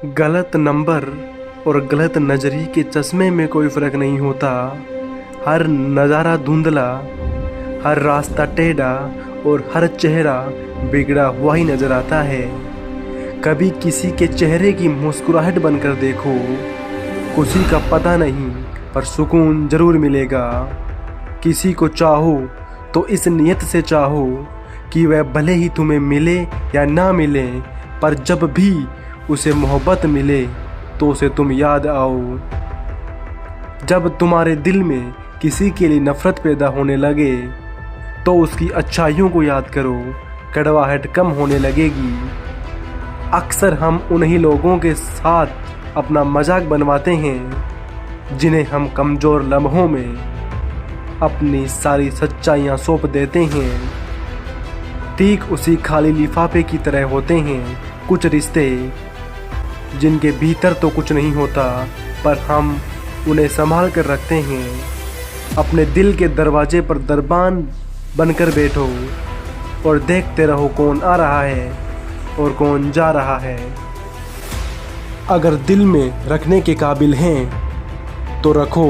गलत नंबर और गलत नज़रिए के चश्मे में कोई फ़र्क नहीं होता। हर नज़ारा धुंधला, हर रास्ता टेढ़ा और हर चेहरा बिगड़ा हुआ ही नज़र आता है। कभी किसी के चेहरे की मुस्कुराहट बनकर देखो, खुशी का पता नहीं पर सुकून ज़रूर मिलेगा। किसी को चाहो तो इस नियत से चाहो कि वह भले ही तुम्हें मिले या ना मिले, पर जब भी उसे मोहब्बत मिले तो उसे तुम याद आओ। जब तुम्हारे दिल में किसी के लिए नफ़रत पैदा होने लगे तो उसकी अच्छाइयों को याद करो, कड़वाहट कम होने लगेगी। अक्सर हम उन्हीं लोगों के साथ अपना मजाक बनवाते हैं जिन्हें हम कमज़ोर लम्हों में अपनी सारी सच्चाइयाँ सौंप देते हैं। ठीक उसी खाली लिफाफे की तरह होते हैं कुछ रिश्ते, जिनके भीतर तो कुछ नहीं होता पर हम उन्हें संभाल कर रखते हैं। अपने दिल के दरवाजे पर दरबान बनकर बैठो और देखते रहो कौन आ रहा है और कौन जा रहा है। अगर दिल में रखने के काबिल हैं तो रखो,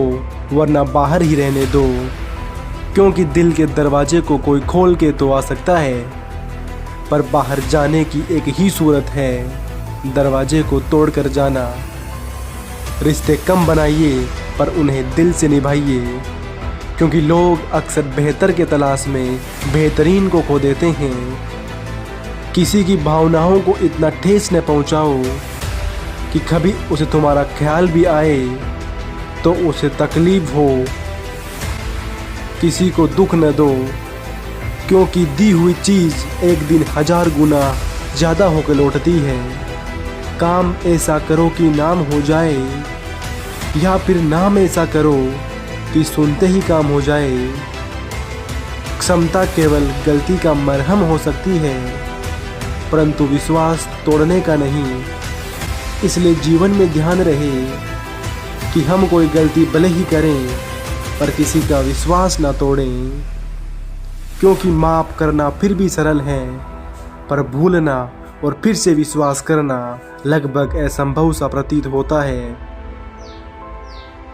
वरना बाहर ही रहने दो, क्योंकि दिल के दरवाजे को कोई खोल के तो आ सकता है, पर बाहर जाने की एक ही सूरत है, दरवाजे को तोड़कर जाना। रिश्ते कम बनाइए पर उन्हें दिल से निभाइए, क्योंकि लोग अक्सर बेहतर के तलाश में बेहतरीन को खो देते हैं। किसी की भावनाओं को इतना ठेस न पहुंचाओ कि कभी उसे तुम्हारा ख्याल भी आए तो उसे तकलीफ हो। किसी को दुख न दो, क्योंकि दी हुई चीज़ एक दिन 1000 गुना ज़्यादा होकर लौटती है। काम ऐसा करो कि नाम हो जाए, या फिर नाम ऐसा करो कि सुनते ही काम हो जाए। क्षमता केवल गलती का मरहम हो सकती है, परंतु विश्वास तोड़ने का नहीं। इसलिए जीवन में ध्यान रहे कि हम कोई गलती भले ही करें पर किसी का विश्वास ना तोड़ें, क्योंकि माफ़ करना फिर भी सरल है, पर भूलना और फिर से विश्वास करना लगभग असंभव सा प्रतीत होता है।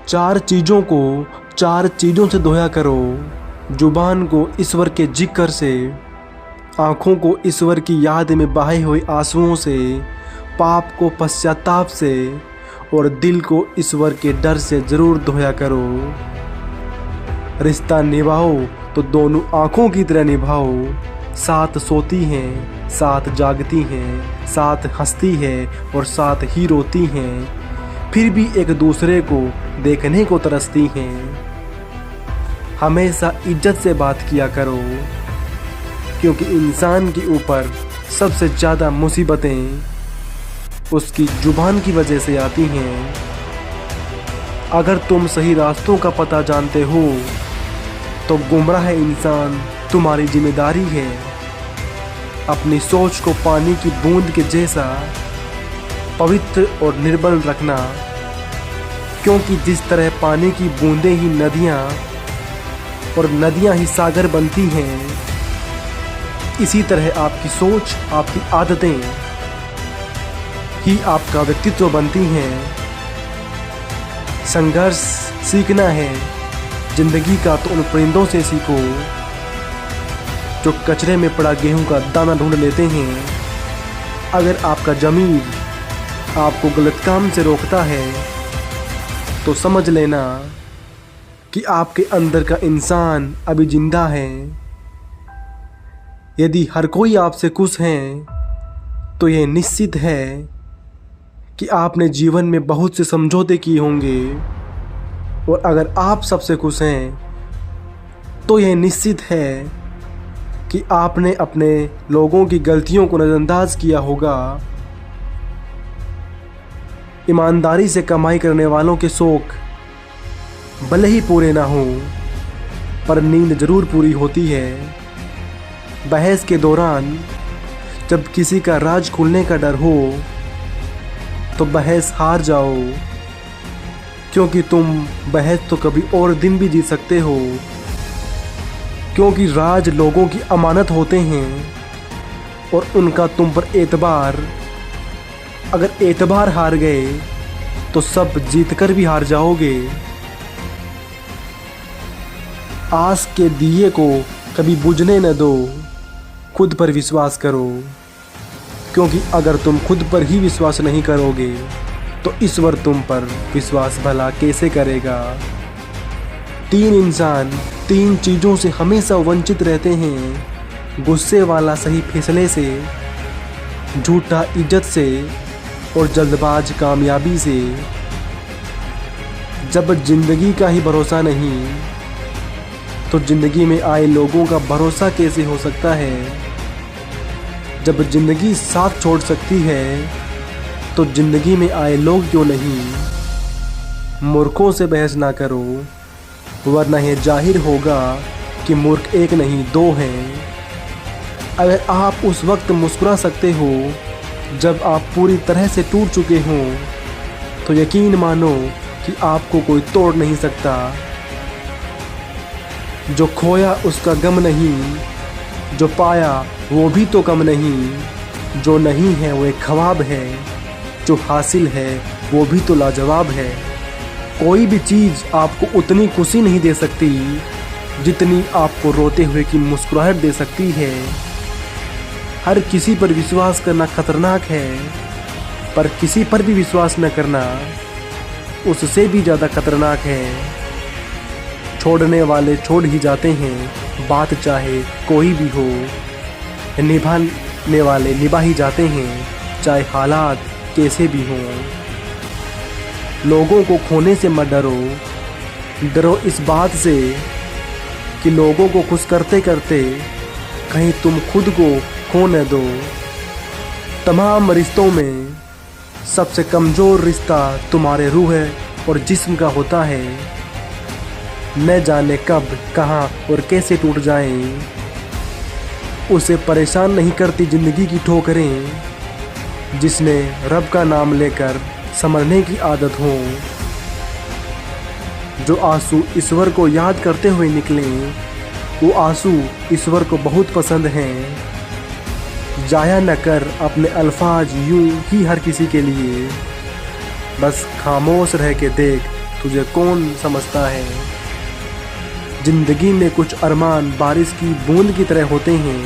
4 चीज़ों से धोया करो। जुबान को ईश्वर के जिक्र से, आँखों को ईश्वर की याद में बहे हुए आंसुओं से, पाप को पश्चाताप से और दिल को ईश्वर के डर से ज़रूर धोया करो। रिश्ता निभाओ तो दोनों आँखों की तरह निभाओ। साथ सोती हैं, साथ जागती हैं, साथ हंसती है और साथ ही रोती हैं, फिर भी एक दूसरे को देखने को तरसती हैं। हमेशा इज्जत से बात किया करो, क्योंकि इंसान के ऊपर सबसे ज़्यादा मुसीबतें उसकी जुबान की वजह से आती हैं। अगर तुम सही रास्तों का पता जानते हो तो गुमराह इंसान तुम्हारी जिम्मेदारी है। अपनी सोच को पानी की बूंद के जैसा पवित्र और निर्मल रखना, क्योंकि जिस तरह पानी की बूंदें ही नदियाँ और नदियाँ ही सागर बनती हैं, इसी तरह आपकी सोच, आपकी आदतें ही आपका व्यक्तित्व बनती हैं। संघर्ष सीखना है जिंदगी का तो उन परिंदों से सीखो जो कचरे में पड़ा गेहूं का दाना ढूंढ लेते हैं। अगर आपका ज़मीर आपको गलत काम से रोकता है तो समझ लेना कि आपके अंदर का इंसान अभी जिंदा है। यदि हर कोई आपसे खुश है तो यह निश्चित है कि आपने जीवन में बहुत से समझौते किए होंगे, और अगर आप सबसे खुश हैं तो यह निश्चित है कि आपने अपने लोगों की गलतियों को नज़रअंदाज किया होगा। ईमानदारी से कमाई करने वालों के शौक भले ही पूरे ना हों, पर नींद ज़रूर पूरी होती है। बहस के दौरान जब किसी का राज खुलने का डर हो तो बहस हार जाओ, क्योंकि तुम बहस तो कभी और दिन भी जीत सकते हो। क्योंकि राज लोगों की अमानत होते हैं और उनका तुम पर एतबार अगर एतबार हार गए तो सब जीतकर भी हार जाओगे। आस के दिए को कभी बुझने न दो, खुद पर विश्वास करो, क्योंकि अगर तुम खुद पर ही विश्वास नहीं करोगे तो ईश्वर तुम पर विश्वास भला कैसे करेगा। 3 इंसान 3 चीज़ों से हमेशा वंचित रहते हैं, गुस्से वाला सही फैसले से, झूठा इज्जत से और जल्दबाज कामयाबी से। जब जिंदगी का ही भरोसा नहीं तो जिंदगी में आए लोगों का भरोसा कैसे हो सकता है। जब जिंदगी साथ छोड़ सकती है तो जिंदगी में आए लोग क्यों नहीं। मूर्खों से बहस ना करो, वरना यह जाहिर होगा कि मूर्ख एक नहीं 2 हैं। अगर आप उस वक्त मुस्कुरा सकते हो जब आप पूरी तरह से टूट चुके हों, तो यकीन मानो कि आपको कोई तोड़ नहीं सकता। जो खोया उसका गम नहीं, जो पाया वो भी तो कम नहीं। जो नहीं है वो एक ख्वाब है, जो हासिल है वो भी तो लाजवाब है। कोई भी चीज़ आपको उतनी खुशी नहीं दे सकती जितनी आपको रोते हुए की मुस्कुराहट दे सकती है। हर किसी पर विश्वास करना खतरनाक है, पर किसी पर भी विश्वास न करना उससे भी ज़्यादा खतरनाक है। छोड़ने वाले छोड़ ही जाते हैं, बात चाहे कोई भी हो। निभाने वाले निभा ही जाते हैं, चाहे हालात कैसे भी हों। लोगों को खोने से मत डरो, डरो इस बात से कि लोगों को खुश करते करते कहीं तुम खुद को खो न दो। तमाम रिश्तों में सबसे कमज़ोर रिश्ता तुम्हारे रूह और जिस्म का होता है। न जाने कब, कहाँ और कैसे टूट जाएं। उसे परेशान नहीं करती ज़िंदगी की ठोकरें, जिसने रब का नाम लेकर संभलने की आदत हो। जो आंसू ईश्वर को याद करते हुए निकलें, वो आंसू ईश्वर को बहुत पसंद हैं। जाया न कर अपने अल्फाज यूं ही हर किसी के लिए, बस खामोश रह के देख तुझे कौन समझता है। जिंदगी में कुछ अरमान बारिश की बूंद की तरह होते हैं,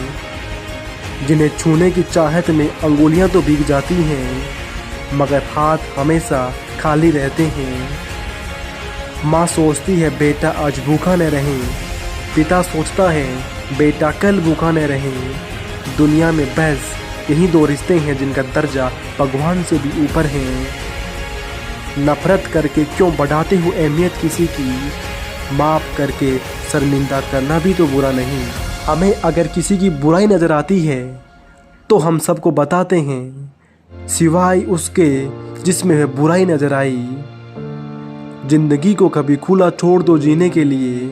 जिन्हें छूने की चाहत में अंगुलियां तो भीग जाती हैं मगर हाथ हमेशा खाली रहते हैं। माँ सोचती है बेटा आज भूखा न रहे, पिता सोचता है बेटा कल भूखा न रहे। दुनिया में बस यही 2 रिश्ते हैं जिनका दर्जा भगवान से भी ऊपर है। नफरत करके क्यों बढ़ाते हो अहमियत किसी की, माफ़ करके शर्मिंदा करना भी तो बुरा नहीं। हमें अगर किसी की बुराई नज़र आती है तो हम सबको बताते हैं, सिवाय उसके जिसमें वह बुराई नज़र आई। ज़िंदगी को कभी खुला छोड़ दो जीने के लिए,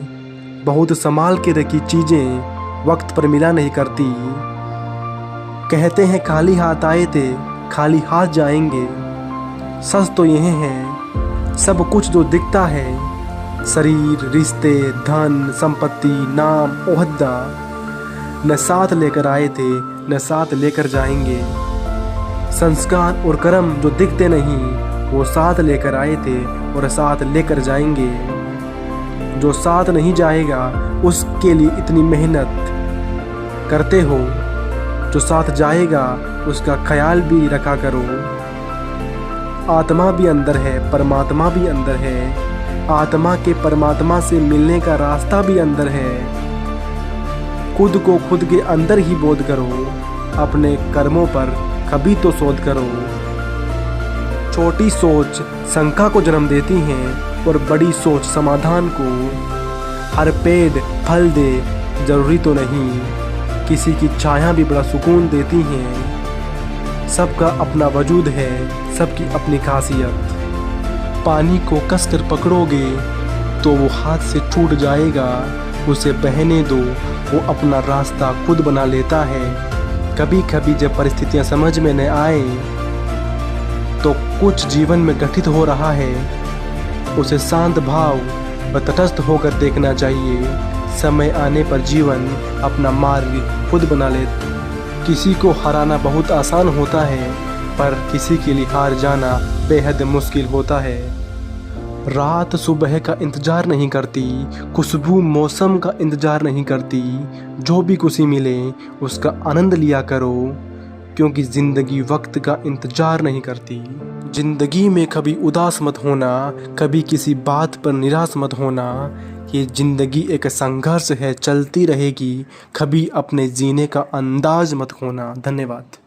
बहुत संभाल के रखी चीज़ें वक्त पर मिला नहीं करती। कहते हैं खाली हाथ आए थे खाली हाथ जाएंगे, सच तो यह है सब कुछ जो दिखता है, शरीर, रिश्ते, धन, संपत्ति, नाम, ओहदा, न साथ लेकर आए थे न साथ लेकर जाएंगे। संस्कार और कर्म जो दिखते नहीं, वो साथ लेकर आए थे और साथ लेकर जाएंगे। जो साथ नहीं जाएगा उसके लिए इतनी मेहनत करते हो, जो साथ जाएगा उसका ख्याल भी रखा करो। आत्मा भी अंदर है, परमात्मा भी अंदर है। आत्मा के परमात्मा से मिलने का रास्ता भी अंदर है। खुद को खुद के अंदर ही बोध करो, अपने कर्मों पर कभी तो शोध करो। छोटी सोच शंका को जन्म देती है और बड़ी सोच समाधान को। हर पेड़ फल दे जरूरी तो नहीं, किसी की छाया भी बड़ा सुकून देती हैं। सबका अपना वजूद है, सबकी अपनी खासियत। पानी को कसकर पकड़ोगे तो वो हाथ से छूट जाएगा, उसे बहने दो, वो अपना रास्ता खुद बना लेता है। कभी कभी जब परिस्थितियां समझ में न आए तो कुछ जीवन में घटित हो रहा है, उसे शांत भाव व तटस्थ होकर देखना चाहिए। समय आने पर जीवन अपना मार्ग खुद बना ले। किसी को हराना बहुत आसान होता है, पर किसी के लिए हार जाना बेहद मुश्किल होता है। रात सुबह का इंतज़ार नहीं करती, खुशबू मौसम का इंतज़ार नहीं करती। जो भी खुशी मिले उसका आनंद लिया करो, क्योंकि ज़िंदगी वक्त का इंतज़ार नहीं करती। ज़िंदगी में कभी उदास मत होना, कभी किसी बात पर निराश मत होना। ये ज़िंदगी एक संघर्ष है, चलती रहेगी, कभी अपने जीने का अंदाज मत खोना। धन्यवाद।